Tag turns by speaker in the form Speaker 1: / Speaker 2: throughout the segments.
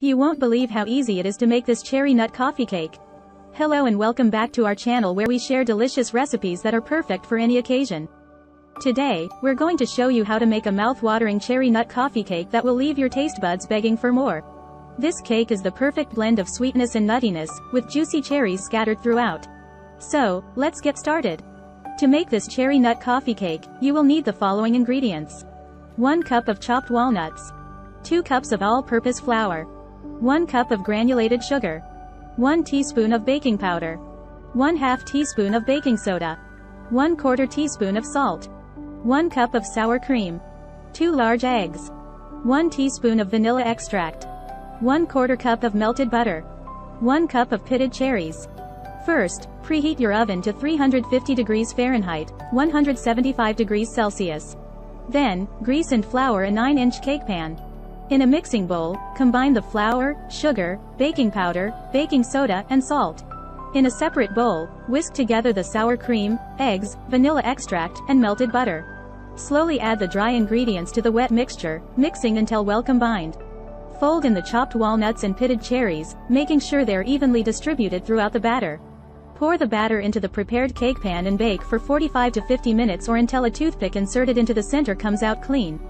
Speaker 1: You won't believe how easy it is to make this cherry nut coffee cake. Hello and welcome back to our channel where we share delicious recipes that are perfect for any occasion. Today, we're going to show you how to make a mouth-watering cherry nut coffee cake that will leave your taste buds begging for more. This cake is the perfect blend of sweetness and nuttiness, with juicy cherries scattered throughout. So, let's get started. To make this cherry nut coffee cake, you will need the following ingredients. 1 cup of chopped walnuts. 2 cups of all-purpose flour. 1 cup of granulated sugar. 1 teaspoon of baking powder. 1/2 teaspoon of baking soda. 1/4 teaspoon of salt. 1 cup of sour cream. 2 large eggs. 1 teaspoon of vanilla extract. 1/4 cup of melted butter. 1 cup of pitted cherries. First, preheat your oven to 350 degrees Fahrenheit, 175 degrees Celsius. Then, grease and flour a 9-inch cake pan. In a mixing bowl, combine the flour, sugar, baking powder, baking soda, and salt. In a separate bowl, whisk together the sour cream, eggs, vanilla extract, and melted butter. Slowly add the dry ingredients to the wet mixture, mixing until well combined. Fold in the chopped walnuts and pitted cherries, making sure they are evenly distributed throughout the batter. Pour the batter into the prepared cake pan and bake for 45 to 50 minutes or until a toothpick inserted into the center comes out clean.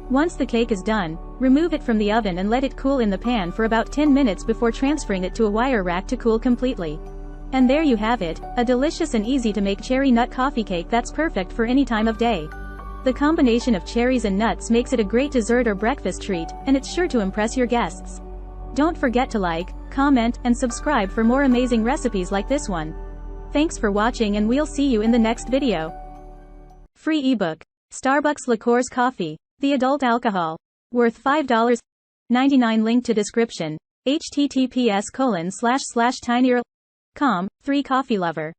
Speaker 1: Once the cake is done, remove it from the oven and let it cool in the pan for about 10 minutes before transferring it to a wire rack to cool completely. And there you have it, a delicious and easy to make cherry nut coffee cake that's perfect for any time of day. The combination of cherries and nuts makes it a great dessert or breakfast treat, and it's sure to impress your guests. Don't forget to like, comment, and subscribe for more amazing recipes like this one. Thanks for watching and we'll see you in the next video. Free ebook. Starbucks Liqueurs Coffee. The adult alcohol. Worth $5.99. Link to description. https://tinyurl.com. 3 Coffee Lover.